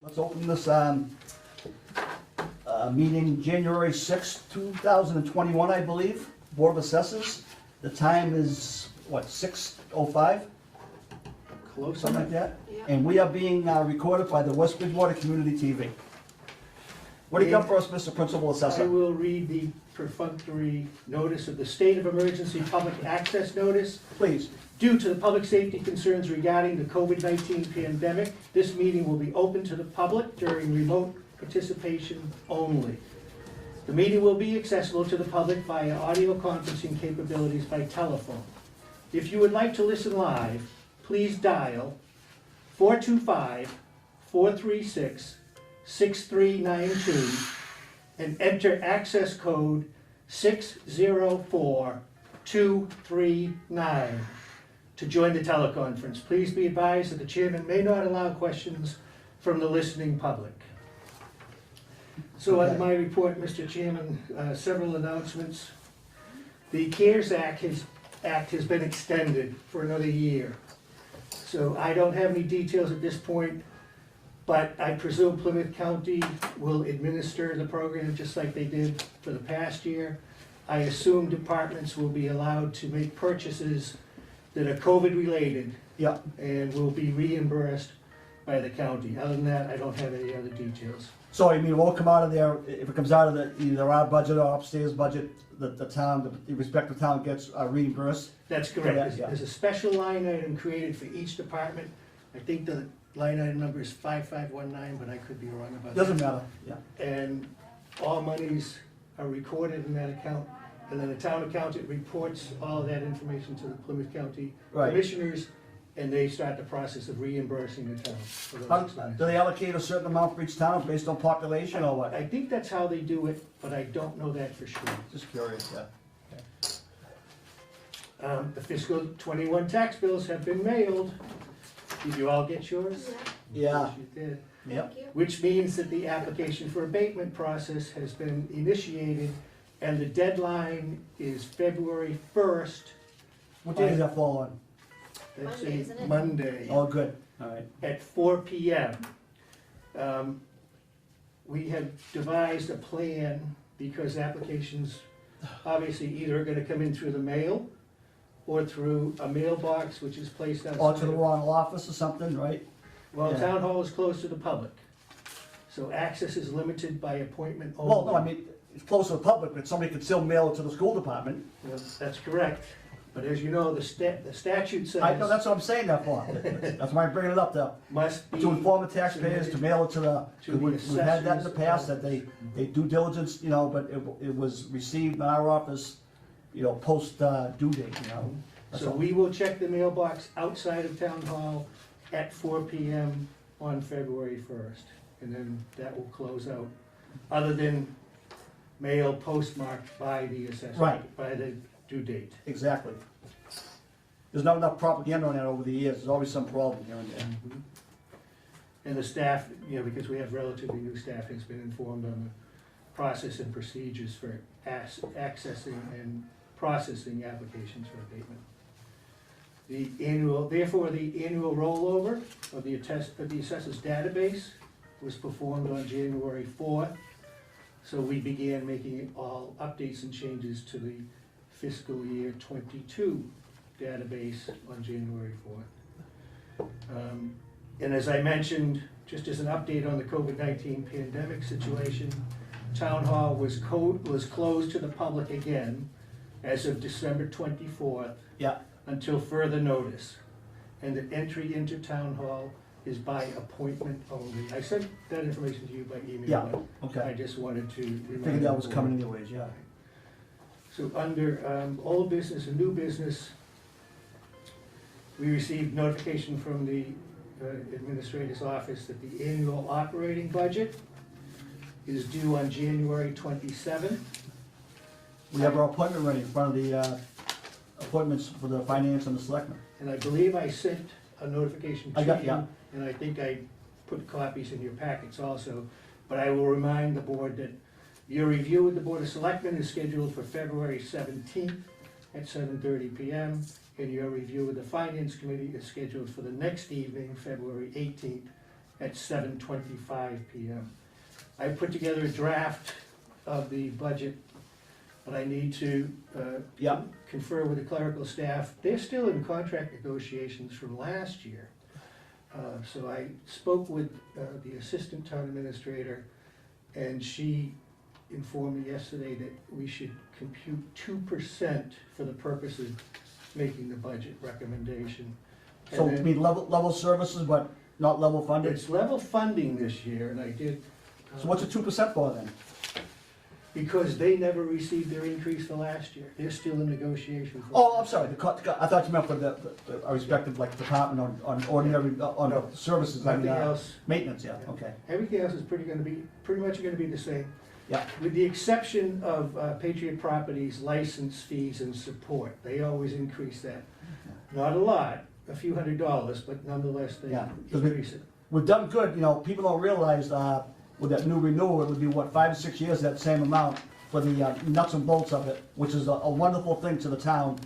Let's open this meeting January 6th, 2021, I believe, Board of Assessors. The time is, what, 6:05? Close Something like enough. that? And we are being recorded by the West Bridgewater Community TV. What do you got for us, Mr. Principal I Assessor? will read the perfunctory notice of the state of emergency public access notice. Please. Due to the public safety concerns regarding the COVID-19 pandemic, this meeting will be open to the public during remote participation only. The meeting will be accessible to the public via audio conferencing capabilities by telephone. If you would like to listen live, please dial 425-436-6392 and enter access code 604239 to join the teleconference. Please be advised that the chairman may not allow questions from the listening public. So under my report, Mr. Chairman, several announcements. The CARES Act has been extended for another year. So I don't have any details at this point, but I presume Plymouth County will administer the program just like they did for the past year. I assume departments will be allowed to make purchases that are COVID-related. Yeah. And will be reimbursed by the county. Other than that, I don't have any other details. So, I mean, it won't come out of there, if it comes out of either our budget or upstairs budget, the town, the respective town gets reimbursed? That's correct. Yeah. There's a special line item created for each department. I think the line item number is 5519, but I could be wrong about that. Doesn't matter, yeah. And all monies are recorded in that account. And then the town accountant reports all of that information to the Plymouth County Right. commissioners, and they start the process of reimbursing the town for those expenses. Do they allocate a certain amount for each town based on population or what? I think that's how they do it, but I don't know that for sure. Just curious, yeah. The fiscal 21 tax bills have been mailed. Did you all get yours? Yeah. You did. Yep. Which means that the application for abatement process has been initiated, and the deadline is February 1st. What day does that fall on? That's Monday, isn't a it? Monday Oh, good, all right. at 4 p.m. We have devised a plan because applications obviously either are going to come in through the mail or through a mailbox which is placed outside. Or to the wrong office or something, right? Well, Yeah. town hall is closed to the public, so access is limited by appointment only. Well, no, I mean, it's close to the public, but somebody could still mail it to the school department. Well, that's correct, but as you know, the statute says. I know, that's what I'm saying that for. That's why I'm bringing it up there. Must be. To inform the taxpayers, to mail it to the, To the we've had that in the past, that assessors. they do diligence, you know, but it was received in our office, you know, post due date, you know. That's So all. we will check the mailbox outside of town hall at 4 p.m. on February 1st, and then that will close out, other than mail postmarked by the assessor. Right. By the due date. Exactly. There's not enough propaganda on that over the years, there's always some problem here and there. And the staff, you know, because we have relatively new staff, has been informed on the process and procedures for accessing and processing applications for abatement. Therefore, the annual rollover of the assessors database was performed on January 4th. So we began making all updates and changes to the fiscal year 22 database on January 4th. And as I mentioned, just as an update on the COVID-19 pandemic situation, Town Hall was closed to the public again as of December 24th Yeah, until further notice. And the entry into Town Hall is by appointment only. I sent that information to you by email. Yeah, but I okay. just wanted to remind. Figured that was the coming board. anyways, yeah. So under old business and new business, we received notification from the administrator's office that the annual operating budget is due on January 27th. We have our appointment ready in front of the appointments for the finance and the selectmen. And I believe I sent a notification to I got- you, yeah. and I think I put copies in your packets also. But I will remind the board that your review with the Board of Selectmen is scheduled for February 17th at 7:30 p.m. And your review with the Finance Committee is scheduled for the next evening, February 18th at 7:25 PM. I put together a draft of the budget, but I need to Yeah, confer with the clerical staff. They're still in contract negotiations from last year. So I spoke with the assistant town administrator, and she informed me yesterday that we should compute 2% for the purpose of making the budget recommendation. so And we then mean level services, but not level funded? it's level funding this year, and I did. So what's the 2% for then? Because they never received their increase for last year. They're still in negotiation. Oh, I'm sorry, I thought you meant for the respective, like, department on ordinary, on No, services, I mean, Nothing else. maintenance, yeah, okay. Everything else is pretty much gonna be the same. Yeah. With the exception of Patriot Properties license fees and support. They always increase that. Not a lot, a few $100s, but nonetheless, they Yeah, 'cause we- increase it. We've done good, you know, people don't realize, with that new renewal, it would be, what, 5 or 6 years, that same amount for the nuts and bolts of it, which is a wonderful thing to the town.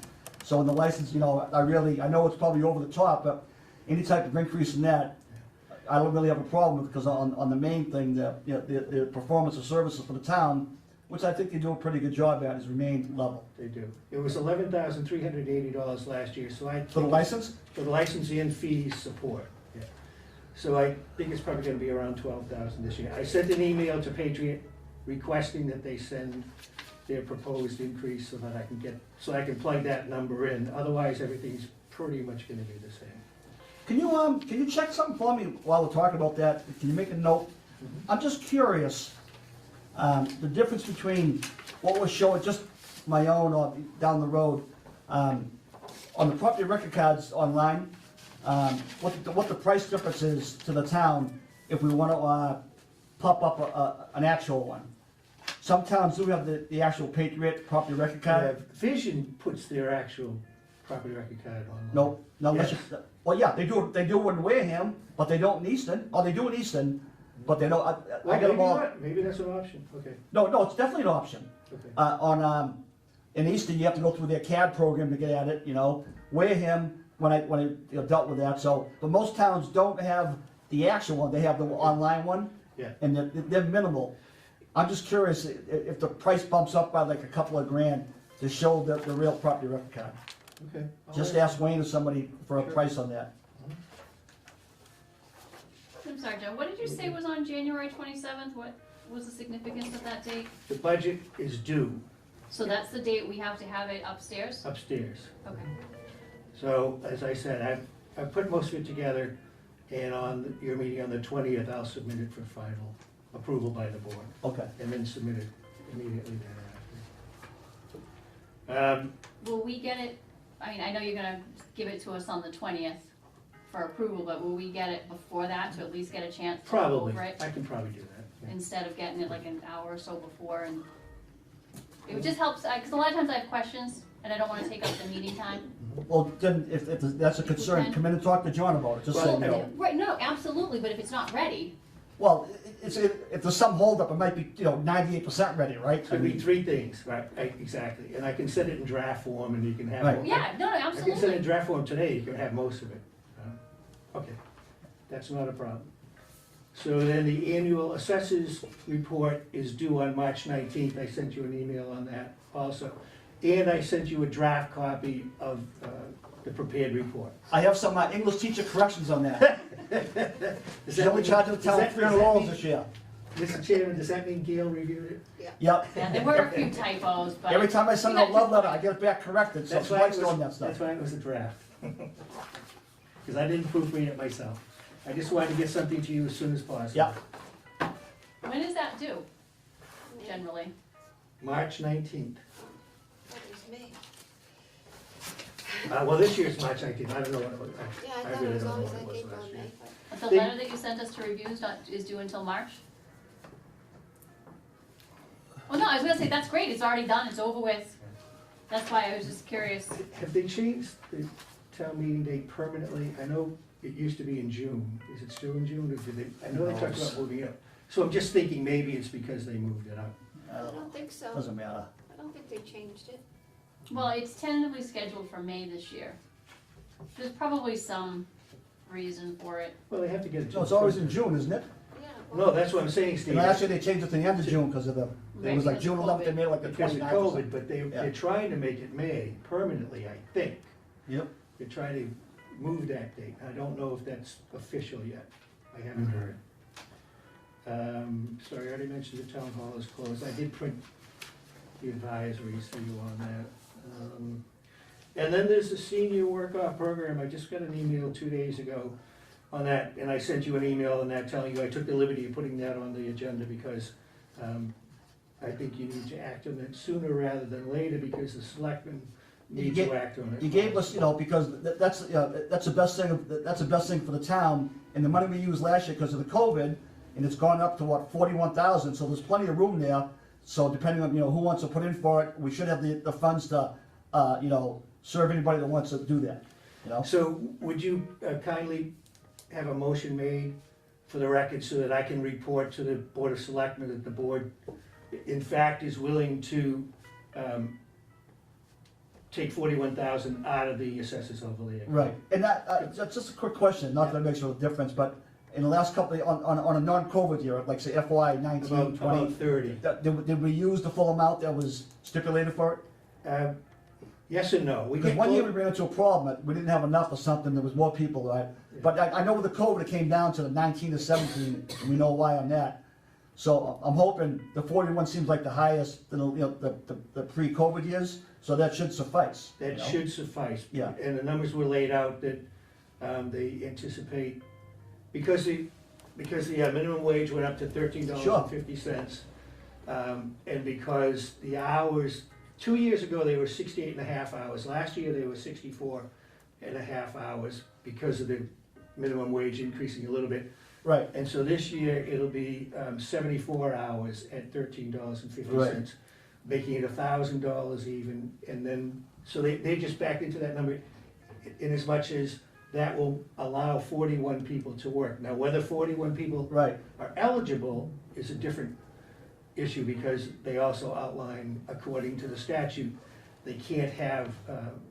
So in the license, you know, I know it's probably over the top, but any type of increase in that, I don't really have a problem with, because on the main thing, the performance of services for the town, which I think they do a pretty good job at, has remained level. They do. It was $11,380 last year, so I. For the license? For the license and fees support. Yeah. So I think it's probably gonna be around 12,000 this year. I sent an email to Patriot requesting that they send their proposed increase so that I can plug that number in. Otherwise, everything's pretty much gonna be the same. Can you check something for me while we're talking about that? Can you make a note? I'm just curious, the difference between what was showing, just my own or down the road, on the property record cards online, what the price difference is to the town if we want to pop up an actual one. Some towns do have the actual Patriot property record card. Vision puts their actual property record card on. No, unless you, Yes. well, yeah, they do in Wareham, but they don't in Easton, or they do in Easton, but they don't, I Well, got maybe them all. not. Maybe that's an option. Okay, No, it's definitely an option. okay. In Easton, you have to go through their CAD program to get at it, you know. Wareham, when I dealt with that, so, but most towns don't have the actual one, they have the online one. Yeah. And they're minimal. I'm just curious if the price bumps up by like a couple of grand to show the real property record card. Okay. Just ask Wayne or somebody for a Sure. price on that. I'm sorry, Joe, what did you say was on January 27th? What was the significance of that date? The budget is due So that's the date we have to have it upstairs? upstairs. Okay. So, as I said, I've put most of it together, and on your meeting on the 20th, I'll submit it for final approval by the board, Okay. and then submit it immediately thereafter. Will we get it, I mean, I know you're gonna give it to us on the 20th for approval, but will we get it before that to at least get a chance to go Probably, over it? I can probably do that. Yeah. Instead of getting it like an hour or so before, and it would just help, because a lot of times I have questions and I don't wanna take up the meeting time. Well, then, if that's a concern, come in and talk to John about it, just so Well, you know. Right, no, absolutely, but if it's not ready, Well, if there's some holdup, it might be, 98% ready, right? Could be three things, right, exactly, and I can send it in draft form, and you can have. Right. yeah, no, I can send it in absolutely. draft form today, you can have most of it. Okay, that's not a problem. So then the annual assessors report is due on March 19th, I sent you an email on that also. And I sent you a draft copy of the prepared report. I have some English teacher corrections on that. Does She's only charging the does town that- $300 this year. Mr. Chairman, does that mean Gail reviewed it? Yep. Yeah, there were a few typos, but. Every time I send we out a got love letter, I get it back corrected, so That's she why it likes was- doing that stuff. That's why it was a draft. Because I didn't proofread it myself. I just wanted to get something to you as soon as possible. Yep. When is that due, generally? March 19th. That was me. Well, this year's March 19th, I don't know what it was. Yeah, I I thought really it was don't know always what it like was April, last year. May. But the They- letter that you sent us to review is due until March? Well, no, I was gonna say, that's great, it's already done, it's over with. That's why I was just curious. Have they changed the town meeting date permanently? I know it used to be in June. Is it still in June, or did they, I know they talked about moving it up. So I'm just thinking maybe it's because they moved it up. I don't think so. Doesn't matter. I don't think they changed it. Well, it's tentatively scheduled for May this year. There's probably some reason for it. Well, they have to get it to. No, it's always in June, isn't it? Yeah. No, that's what I'm saying, Steve. And last year they changed it to the end of June because of the, it was like Because June of 11th, they COVID. made it like the Because of 29th or COVID, something. but Yeah. they're trying to make it May permanently, I think. Yep. They're trying to move that date. I don't know if that's official yet. I haven't heard. Sorry, I already mentioned the town hall is closed. I did print the advisories for you on that. And then there's the senior work-off program. I just got an email 2 days ago on that, and I sent you an email on that telling you I took the liberty of putting that on the agenda because I think you need to act on it sooner rather than later because the selectmen need to act on it. You gave us, because that's the best thing, that's the best thing for the town, and the money we used last year because of the COVID, and it's gone up to what, 41,000, so there's plenty of room there. So depending on, who wants to put in for it, we should have the funds to, serve anybody that wants to do that, So would you kindly have a motion made for the record so that I can report to the Board of Selectmen that the board, in fact, is willing to take 41,000 out of the assessors overlay account? Right, and that's just a quick question, not that it makes a difference, but in the last couple, on a non-COVID year, like say FY 19, 20, About 30. did we use the full amount that was stipulated for it? Yes and no. We Because get one year we close- ran into a problem, that we didn't have enough or something, there was more people, right? But I know with the COVID, it came down to the 19 to 17, and we know why on that. So I'm hoping the 41 seems like the highest, the pre-COVID years, so that should suffice. That should suffice. Yeah. And the numbers were laid out that they anticipate, because the minimum wage went up to $13.50. And because the hours, 2 years ago, they were 68.5 hours. Last year, they were 64.5 hours because of the minimum wage increasing a little bit. Right, And so this year, it'll be 74 hours at $13.50, Right. making it $1,000 even. And then, so they just backed into that number in as much as that will allow 41 people to work. Now, whether 41 people right, are eligible is a different issue because they also outline, according to the statute, they can't have,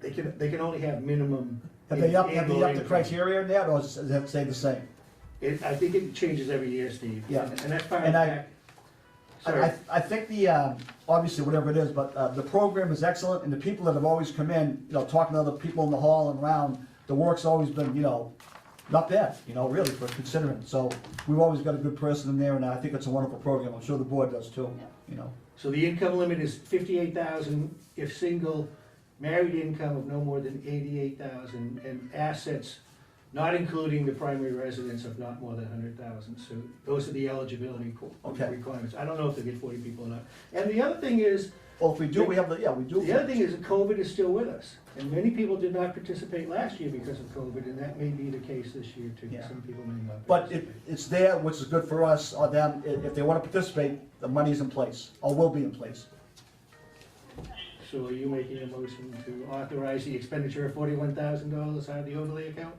they can only have minimum. have they upped annual the income. criteria in that, or does it stay the same? I think it changes every year, Steve. Yeah. And that's part of And the I- fact. Sorry. I think obviously whatever it is, but the program is excellent, and the people that have always come in, talking to other people in the hall and around, the work's always been, not bad, really, for considering. So we've always got a good person in there, and I think it's a wonderful program. I'm sure the board does too, So the income limit is 58,000 if single, married income of no more than 88,000, and assets, not including the primary residence, of not more than 100,000. So those are the eligibility Okay. requirements. I don't know if they'll get 40 people or not. And the other thing is, Well, if we do, we do. the other thing is that COVID is still with us. And many people did not participate last year because of COVID, and that may be the case this year too. Yeah. Some people may not But participate. it's there, which is good for us or them. If they want to participate, the money's in place, or will be in place. So are you making a motion to authorize the expenditure of $41,000 out of the overlay account?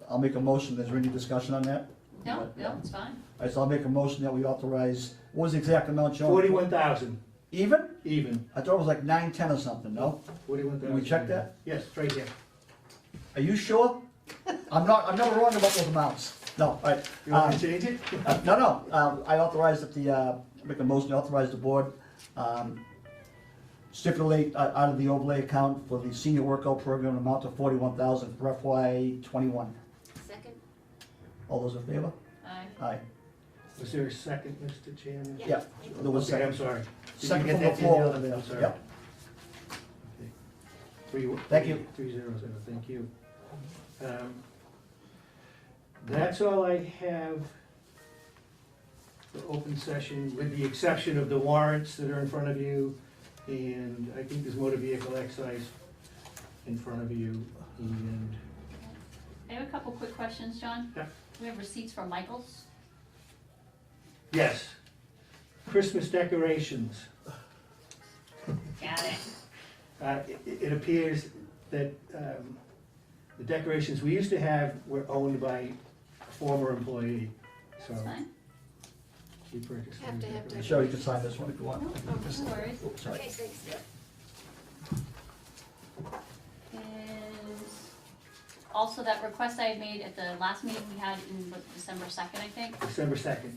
I'll make a motion. Is there any discussion on that? No, it's fine. All right, so I'll make a motion that we authorize, what was the exact amount, John? 41,000 Even? even. I thought it was like 9, 10 or something, no? 41,000. Can we check that? Yes, it's right here. Are you sure? I'm never wrong about those amounts. No, all right. You want me to change it? No, I authorize that make a motion to authorize the board, stipulate out of the overlay account for the senior workout program an amount of 41,000 for FY 21. Second? All those in favor? Aye. Aye. Was there a second, Mr. Chairman? Yeah, there was a Okay, I'm second. sorry. Did you Second get from the that, floor Danielle? over there. I'm sorry. Yep. Thank you. 300, thank you. That's all I have for open session, with the exception of the warrants that are in front of you, and I think there's motor vehicle excise in front of you, and I have a couple quick questions, John. Yeah. We have receipts from Michael's. yes, Christmas decorations. Got it. It appears that the decorations we used to have were owned by a former employee, so That's fine. she purchased Have these to have decorations. Sure, you can sign this one if you No, want. no worries. Oops, sorry. Okay, thanks. Is also that request I had made at the last meeting we had in December 2nd, I think, December 2nd.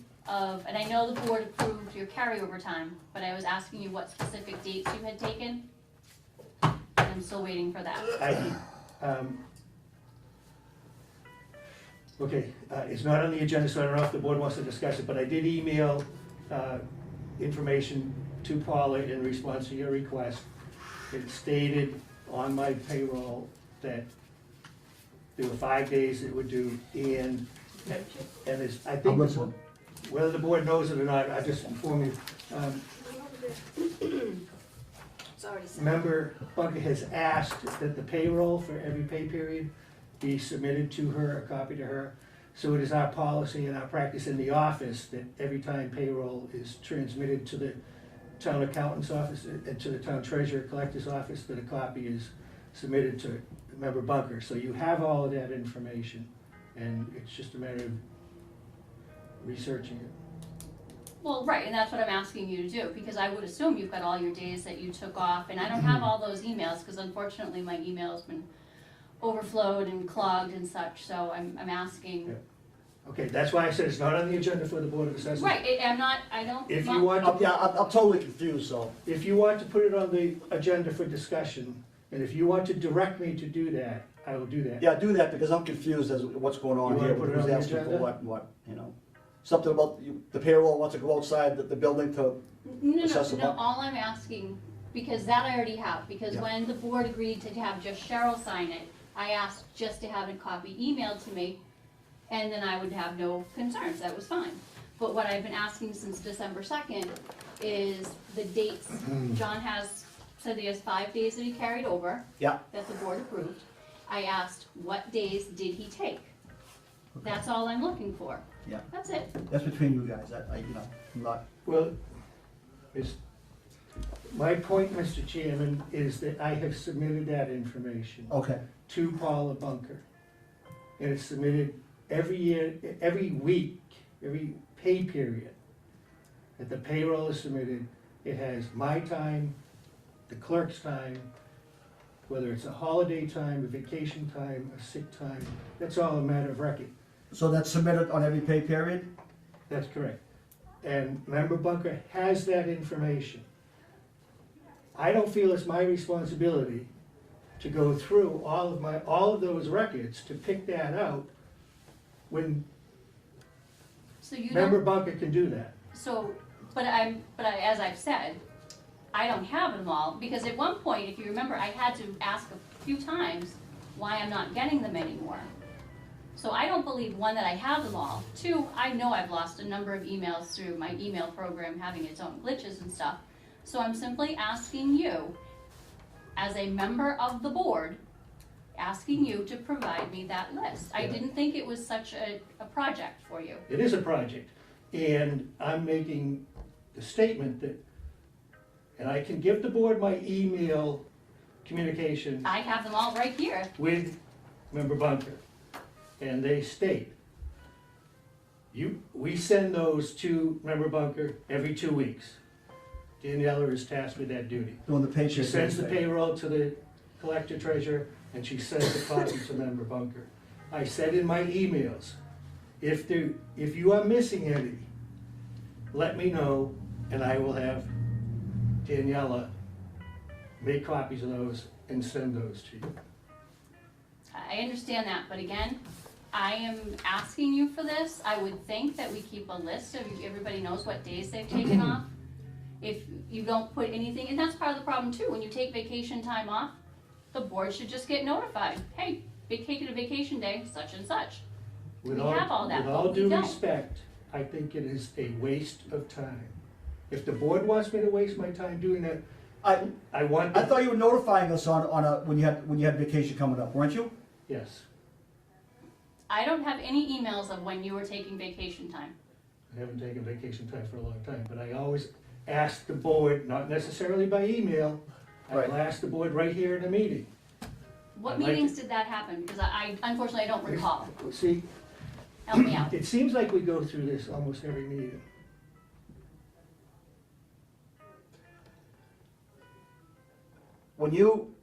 and I know the board approved your carryover time, but I was asking you what specific dates you had taken. I'm still waiting for that. Okay, it's not on the agenda, so I don't know if the board wants to discuss it, but I did email information to Paula in response to your request. It stated on my payroll that there were 5 days it would do, and it's, I I'm think, listening. whether the board knows it or not, I just inform you. It's already sent. Member Bunker has asked that the payroll for every pay period be submitted to her, a copy to her. So it is our policy and our practice in the office that every time payroll is transmitted to the town accountant's office and to the town treasurer collector's office, that a copy is submitted to Member Bunker. So you have all of that information, and it's just a matter of researching it. Well, right, and that's what I'm asking you to do, because I would assume you've got all your days that you took off, and I don't have all those emails, because unfortunately my email's been overflowed and clogged and such, so I'm asking. Yeah. Okay, that's why I said it's not on the agenda for the Board of Assessors. Right, I don't. If you want to, Yeah, I'm totally confused, so. if you want to put it on the agenda for discussion, and if you want to direct me to do that, I will do that. Yeah, do that, because I'm confused as to what's going on You wanna here, put it who's on the asking for agenda? what and what, you know? Something about the payroll wants to go outside the building to, No, assess no, the no, bu- all I'm asking, because that I already have, because Yeah. when the board agreed to have just Cheryl sign it, I asked just to have a copy emailed to me, and then I would have no concerns, that was fine. But what I've been asking since December 2nd is the dates. John has said he has 5 days that he carried over, yeah, that the board approved. I asked, what days did he take? That's all I'm looking for. yeah. That's it. That's between you guys, I'm not, Well, my point, Mr. Chairman, is that I have submitted that information okay, to Paula Bunker. And it's submitted every year, every week, every pay period. That the payroll is submitted, it has my time, the clerk's time, whether it's a holiday time, a vacation time, a sick time, that's all a matter of record. so that's submitted on every pay period? That's correct. And Member Bunker has that information. I don't feel it's my responsibility to go through all of those records to pick that out when So you don't. Member Bunker can do that. So, as I've said, I don't have them all, because at one point, if you remember, I had to ask a few times why I'm not getting them anymore. So I don't believe, one, that I have them all. Two, I know I've lost a number of emails through my email program having its own glitches and stuff. So I'm simply asking you, as a member of the board, asking you to provide me that list. I Yeah. didn't think it was such a project for you. It is a project, and I'm making the statement that, and I can give the board my email communication I have them all right here. with Member Bunker, and they state, we send those to Member Bunker every 2 weeks. Daniela is tasked with that duty. Doing the pay She period. sends the payroll to the collector treasurer, and she sends a copy to Member Bunker. I said in my emails, if you are missing any, let me know, and I will have Daniela make copies of those and send those to you. I understand that, but again, I am asking you for this. I would think that we keep a list of, everybody knows what days they've taken off. If you don't put anything, and that's part of the problem too, when you take vacation time off, the board should just get notified. Hey, taking a vacation day, such and such. With We have all that, With all but we due don't. respect, I think it is a waste of time. If the board wants me to waste my time doing that, I want. I thought you were notifying us when you had vacation coming up, weren't you? Yes, I don't have any emails of when you were taking vacation time. I haven't taken vacation time for a long time, but I always ask the board, not necessarily by email, I will Right. ask the board right here in a meeting. What I'd like meetings did that happen? Because I unfortunately I don't recall. See, Help me out. it seems like we go through this almost every meeting. When you,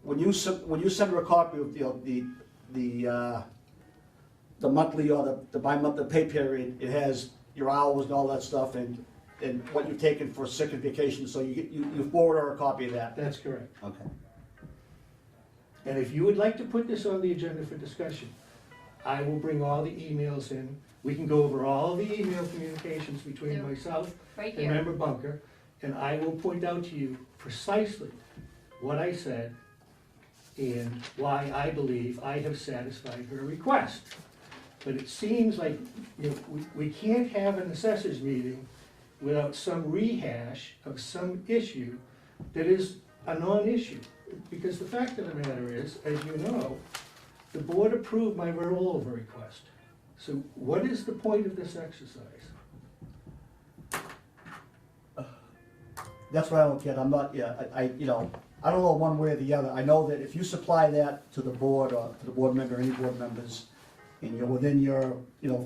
when you send her a copy of, the monthly or the bi-monthly pay period, it has your hours and all that stuff and what you've taken for sick and vacation, so you forward her a copy of that? That's correct. Okay. And if you would like to put this on the agenda for discussion, I will bring all the emails in. We can go over all the email communications between There. myself Right and here. Member Bunker, and I will point out to you precisely what I said and why I believe I have satisfied her request. But it seems like, we can't have an assessors meeting without some rehash of some issue that is a non-issue. Because the fact of the matter is, as you know, the board approved my rollover request. So what is the point of this exercise? That's what I don't get, I'm not, I don't know one way or the other. I know that if you supply that to the board or to the board member, any board members, and you're within your,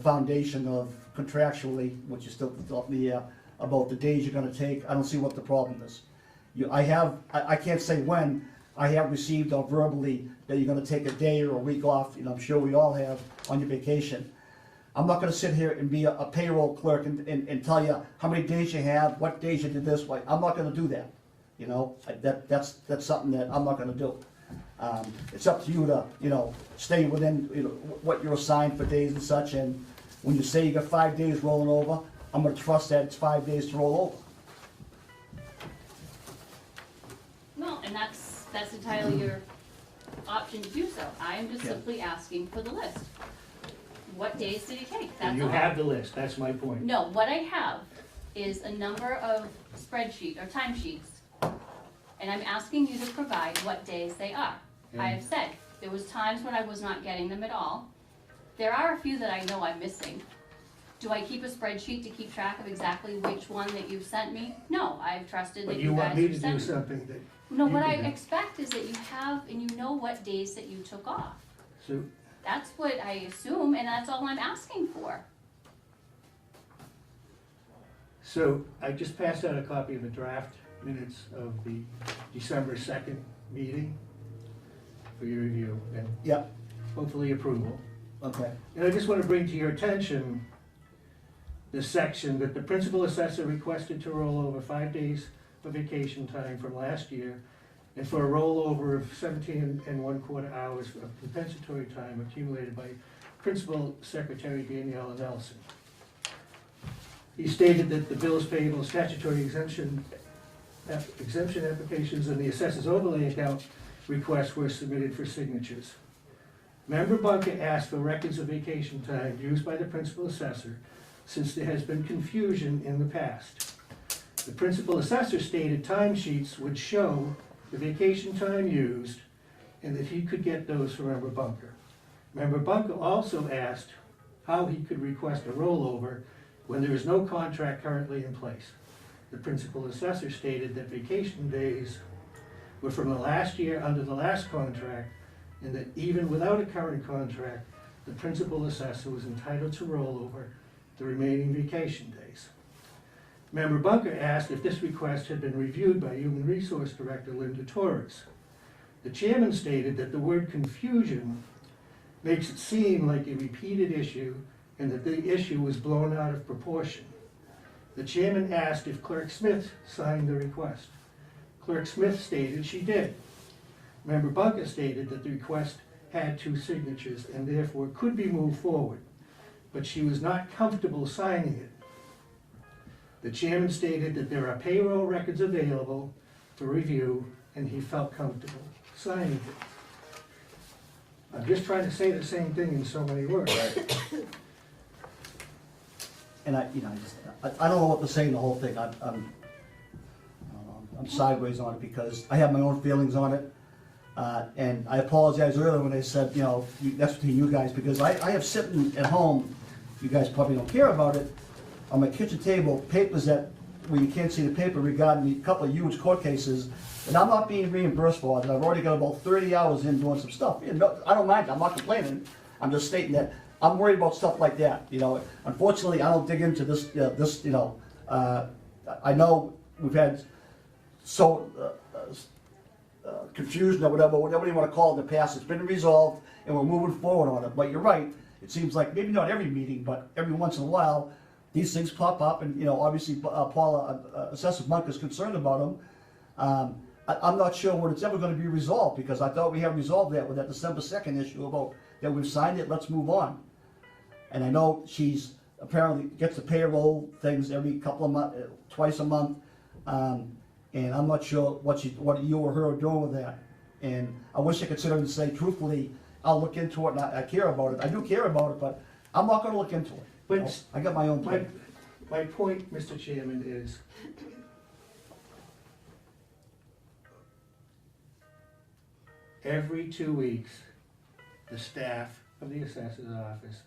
foundation of contractually, which is still up in the air, about the days you're gonna take, I don't see what the problem is. I can't say when, I have received verbally that you're gonna take a day or a week off, I'm sure we all have, on your vacation. I'm not gonna sit here and be a payroll clerk and tell you how many days you have, what days you did this, way. I'm not gonna do that. That's something that I'm not gonna do. It's up to you to, stay within, what you're assigned for days and such, and when you say you got 5 days rolling over, I'm gonna trust that it's 5 days to roll over. Well, and that's entirely your option to do so. I am just Yeah. simply asking for the list. What days did he take? That's all. And you have the list, that's my point. No, what I have is a number of spreadsheet or timesheets, and I'm asking you to provide what days they are. I have said, there was times when I was not getting them at all. There are a few that I know I'm missing. Do I keep a spreadsheet to keep track of exactly which one that you've sent me? No, I've trusted that But you you guys want me have to do sent me. something that, No, you what I can do. expect is that you have, and you know what days that you took off. so, That's what I assume, and that's all I'm asking for. so I just passed out a copy of the draft minutes of the December 2nd meeting for your review and Yeah, hopefully approval. okay. And I just want to bring to your attention the section that the principal assessor requested to roll over 5 days of vacation time from last year and for a rollover of 17 1/4 hours of compensatory time accumulated by Principal Secretary Daniela Nelson. He stated that the bills payable statutory exemption applications and the assessor's overlay account requests were submitted for signatures. Member Bunker asked for records of vacation time used by the principal assessor since there has been confusion in the past. The principal assessor stated timesheets would show the vacation time used and that he could get those from Member Bunker. Member Bunker also asked how he could request a rollover when there is no contract currently in place. The principal assessor stated that vacation days were from the last year under the last contract, and that even without a current contract, the principal assessor was entitled to roll over the remaining vacation days. Member Bunker asked if this request had been reviewed by Human Resource Director Linda Torres. The chairman stated that the word confusion makes it seem like a repeated issue and that the issue was blown out of proportion. The chairman asked if Clerk Smith signed the request. Clerk Smith stated she did. Member Bunker stated that the request had 2 signatures and therefore could be moved forward, but she was not comfortable signing it. The chairman stated that there are payroll records available for review and he felt comfortable signing it. I'm just trying to say the same thing in so many words. And I don't know what to say in the whole thing. I'm sideways on it because I have my own feelings on it. And I apologize earlier when I said, that's between you guys, because I have sitting at home, you guys probably don't care about it, on my kitchen table, papers where you can't see the paper regarding a couple of huge court cases, and I'm not being reimbursed for it. I've already got about 30 hours in doing some stuff. I don't mind, I'm not complaining. I'm just stating that I'm worried about stuff like that. Unfortunately, I don't dig into this, I know we've had confusion or whatever you wanna call it in the past, it's been resolved, and we're moving forward on it, but you're right, it seems like, maybe not every meeting, but every once in a while, these things pop up, and, obviously, Paula, Assessor Monk is concerned about them. I'm not sure when it's ever gonna be resolved, because I thought we had resolved that with that December 2nd issue about, that we've signed it, let's move on. And I know she's apparently gets the payroll things every couple of months, twice a month, and I'm not sure what you or her are doing with that. And I wish I could sit there and say truthfully, I'll look into it and I care about it. I do care about it, but I'm not gonna look into it. But I got my own my, plan. my point, Mr. Chairman, is every 2 weeks, the staff of the assessor's office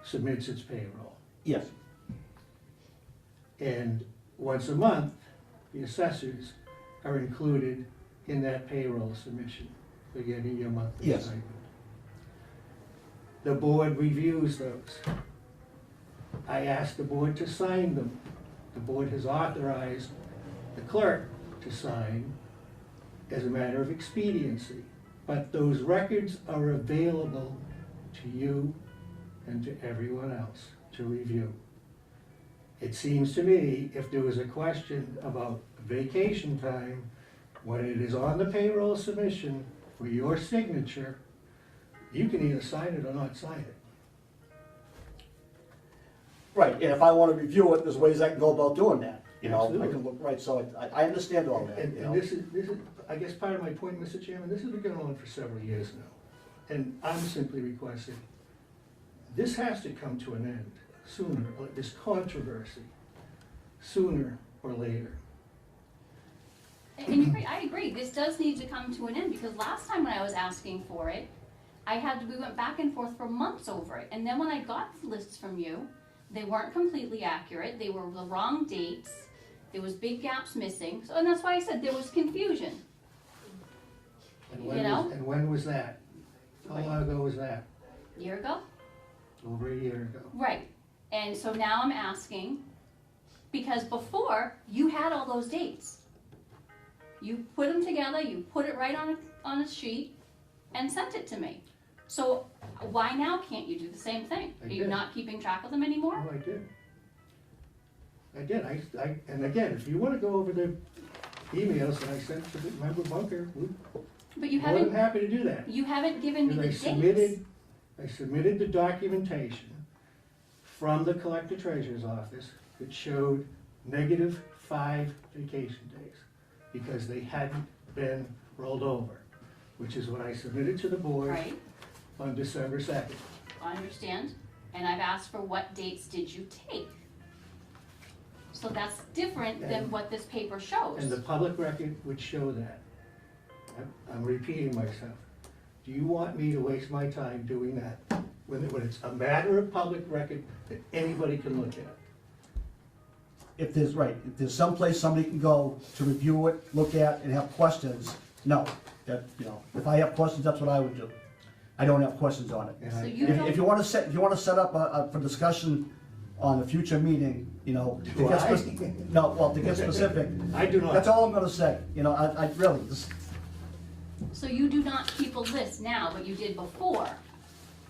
submits its payroll. Yes, And once a month, the assessors are included in that payroll submission for getting your monthly Yes. stipend. The board reviews those. I asked the board to sign them. The board has authorized the clerk to sign as a matter of expediency. But those records are available to you and to everyone else to review. It seems to me, if there was a question about vacation time, when it is on the payroll submission for your signature, you can either sign it or not sign it. right, and if I wanna review it, there's ways I can go about doing that, I Absolutely. can look, right, so I understand all that, And this is, I guess part of my point, Mr. Chairman, this has been going on for several years now. And I'm simply requesting, this has to come to an end sooner, or this controversy, sooner or later. And I agree, this does need to come to an end, because last time when I was asking for it, we went back and forth for months over it, and then when I got the lists from you, they weren't completely accurate, they were the wrong dates, there was big gaps missing, so, and that's why I said there was confusion. And You know? and when was that? How long ago was that? Year ago? Over a year ago. Right, and so now I'm asking, because before, you had all those dates. You put them together, you put it right on a sheet, and sent it to me. So why now can't you do the same thing? I Are you did. not keeping track of them anymore? Oh, I did. I did, and again, if you wanna go over the emails that I sent to the member Bunker, we're But you more than haven't, happy to do that. you haven't given me Because the I dates. submitted the documentation from the collector treasurer's office that showed -5 vacation days because they hadn't been rolled over, which is what I submitted to the board Right, on December 2nd. I understand, and I've asked for what dates did you take? So that's different than And- what this paper shows. And the public record would show that. I'm repeating myself. Do you want me to waste my time doing that when it's a matter of public record that anybody can look at? if there's someplace somebody can go to review it, look at, and have questions, no. If I have questions, that's what I would do. I don't have questions on it. And So I- you If don't- you wanna set up for discussion on a future meeting, to get Do I? to get specific, I do not. that's all I'm gonna say, I really, So you do not keep a list now, but you did before,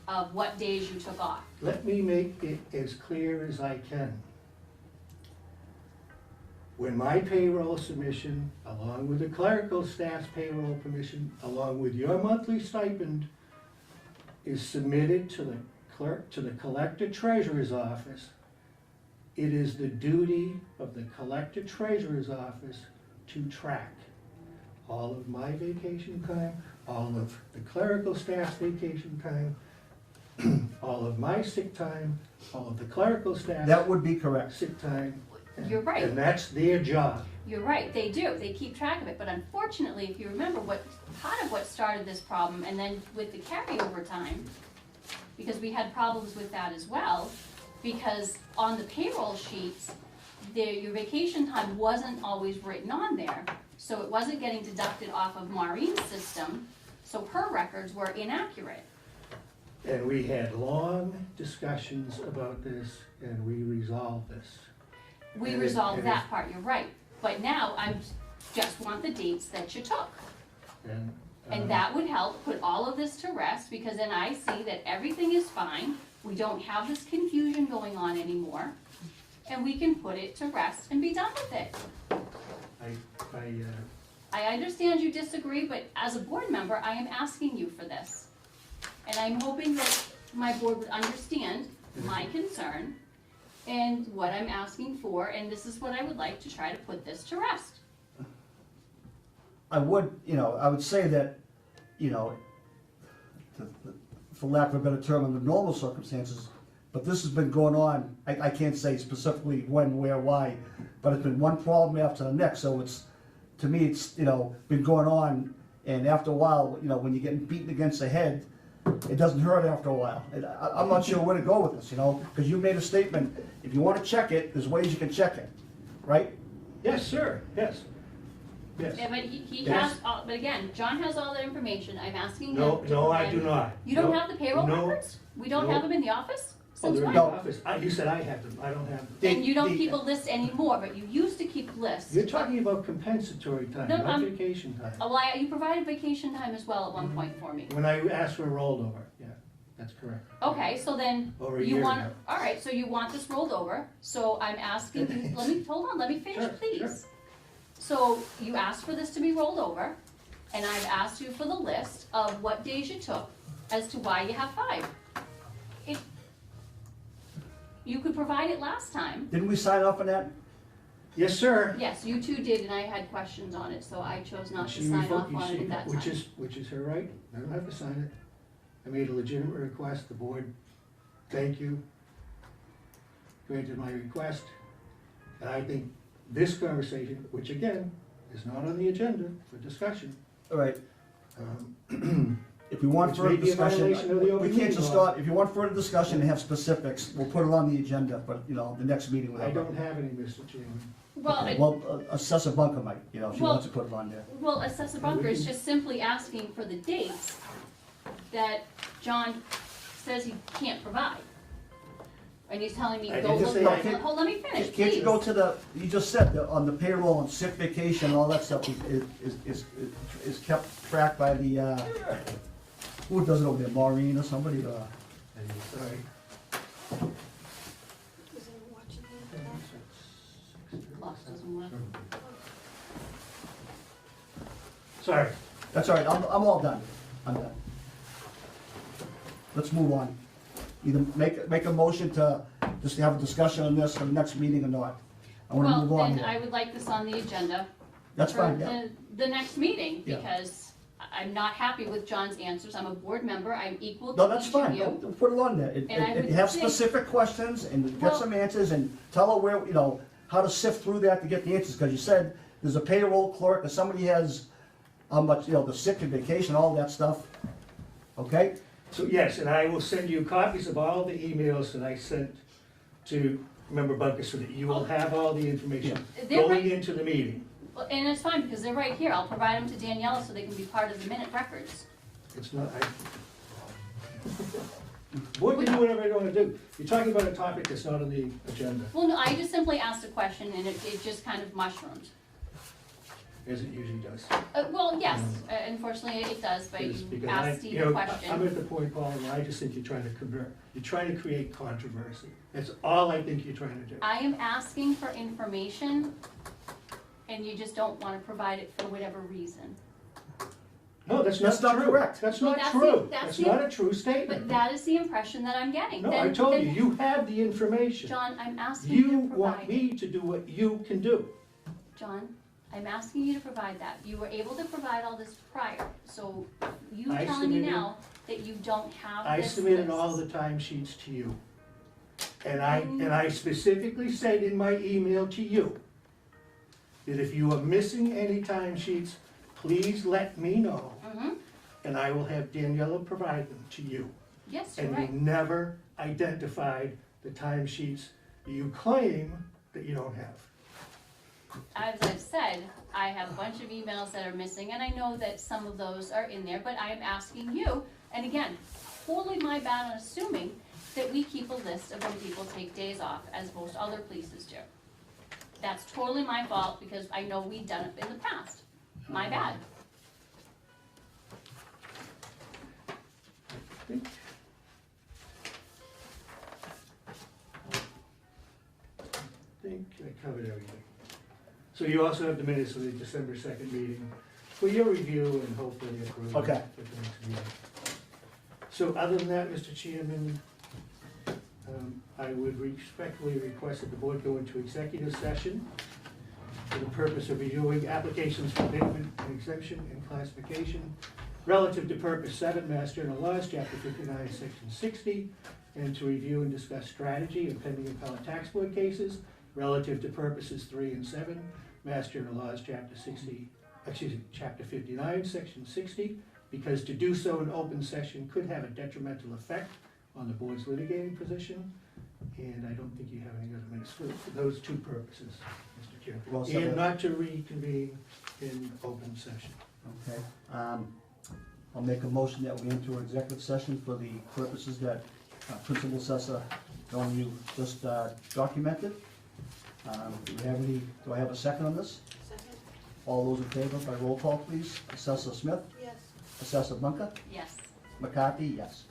of what days you took off. Let me make it as clear as I can. When my payroll submission, along with the clerical staff's payroll submission, along with your monthly stipend, is submitted to the clerk, to the collector treasurer's office, it is the duty of the collector treasurer's office to track all of my vacation time, all of the clerical staff's vacation time, all of my sick time, all of the clerical staff's that would be correct. sick time. and- You're right. And that's their job. You're right, they do, they keep track of it, but unfortunately, if you remember part of what started this problem, and then with the carryover time, because we had problems with that as well, because on the payroll sheets, your vacation time wasn't always written on there, so it wasn't getting deducted off of Maureen's system, so her records were inaccurate. And we had long discussions about this, and we resolved this. We And it- resolved and that part, you're right, but now I just want the dates that you took. And that would help put all of this to rest, because then I see that everything is fine, we don't have this confusion going on anymore, and we can put it to rest and be done with it. I understand you disagree, but as a board member, I am asking you for this. And I'm hoping that my board would understand my concern and what I'm asking for, and this is what I would like to try to put this to rest. I would say that, for lack of a better term, under normal circumstances, but this has been going on, I can't say specifically when, where, why, but it's been one problem after the next, so to me, it's been going on, and after a while, when you're getting beaten against the head, it doesn't hurt after a while. I'm not sure where to go with this, because you made a statement, if you want to check it, there's ways you can check it, right? Yes, sir, yes. Yes. Yeah, but he Yes. has, but again, John has all that information, I'm asking him. No, to no, I provide- do not. You don't No, have the payroll no, records? We don't no. have them in the office? Oh, Since they're in when? the No. office. You said I have them, I don't have them. And you don't The- keep a list anymore, but you used to keep lists. You're talking about compensatory time, No, not vacation time. Oh, well, you provided vacation time as well at one point for me. When I asked for a rollover, yeah, that's correct. Okay, so then, Over a you year want, ago. all right, so you want this rolled over, so I'm asking you, let me finish, Sure, please. sure. So you asked for this to be rolled over, and I've asked you for the list of what days you took as to why you have 5. You could provide it last time. Didn't we sign off on that? Yes, sir. Yes, you two did, and I had questions on it, so I chose not to She sign revo- off on it at that Which time. is her right, I don't have to sign it. I made a legitimate request, the board, thank you, granted my request. And I think this conversation, which again, is not on the agenda for discussion, All right, um, if we want Which further may be a violation of the discussion, we open can't meeting just law. start, if you want further discussion and have specifics, we'll put it on the agenda, but, the next meeting. we'll I have it. don't have any, Mr. Chairman. Well, Okay, well, Assessor Bunker might, if she Well- wants to put it on there. Well, Assessor Bunker is just simply asking for the dates that John says he can't provide. And he's telling me, I go did just look, say I hold, let me finish, Can't you go please. to you just said, on the payroll and sick vacation, all that stuff is kept tracked by the, who does it over there, Maureen or somebody, Sorry. Was anyone watching that? Clock doesn't work. Sorry. That's all right, I'm all done, I'm done. Let's move on. Either make a motion to just have a discussion on this for the next meeting or not. I wanna Well, move on then I here. would like this on the agenda. That's for fine, yeah. The next meeting, Yeah. because I'm not happy with John's answers, I'm a board member, I'm equal No, to that's each of fine, you. Don't put it on there. And I If would you have think- specific questions and get Well- some answers and tell her where, how to sift through that to get the answers, because you said there's a payroll clerk or somebody has how much, the sick and vacation, all that stuff. Okay? So yes, and I will send you copies of all the emails that I sent to Member Bunker so that you will have all the information They're going right- into the meeting. Well, and it's fine, because they're right here, I'll provide them to Daniela so they can be part of the minute records. It's not, Board can do whatever they wanna do. You're talking about a topic that's not on the agenda, Well, no, I just simply asked a question and it just kind of mushroomed. as it usually does. Well, yes, unfortunately it does, but Because- you because asked you Steve know, a question. I'm at the point, Paul, where I just think you're trying to you're trying to create controversy. That's all I think you're trying to do. I am asking for information and you just don't wanna provide it for whatever reason. No, that's That's not not true. correct. That's Well, not that's true. the- that's That's the- not a true But statement. that is the impression that I'm getting. No, Then- I told then- you, you have the information. John, I'm asking you You to want provide me it. to do what you can do. John, I'm asking you to provide that. You were able to provide all this prior, so you I telling me submitted- now that you don't have I this submitted list. all the timesheets to you. And I specifically said in my email to you that if you are missing any timesheets, please let me know, Mhm. and I will have Daniela provide them to you. Yes, you're And right. you never identified the timesheets that you claim that you don't have. As I've said, I have a bunch of emails that are missing, and I know that some of those are in there, but I am asking you, and again, totally my bad on assuming that we keep a list of when people take days off, as most other places do. That's totally my fault, because I know we've done it in the past. My bad. I think I covered everything. So you also have the minutes of the December 2nd meeting for your review and hopefully approval Okay. at the next meeting. So other than that, Mr. Chairman, I would respectfully request that the board go into executive session for the purpose of reviewing applications for abatement and exemption and classification relative to purpose 7, Mass General Laws, Chapter 59, Section 60, and to review and discuss strategy of pending appellate tax board cases relative to purposes 3 and 7, Mass General Laws, Chapter 59, Section 60, because to do so in open session could have a detrimental effect on the board's litigating position, and I don't think you have any other minutes for those two purposes, Mr. Chair. Well said. And not to reconvene in open session. Okay, I'll make a motion that we enter executive session for the purposes that Principal Assessor Don, you just documented. Do I have a second on this? Second? All those in favor by roll call, please. Assessor Smith, Yes. Assessor Bunker, Yes. McCarthy, yes.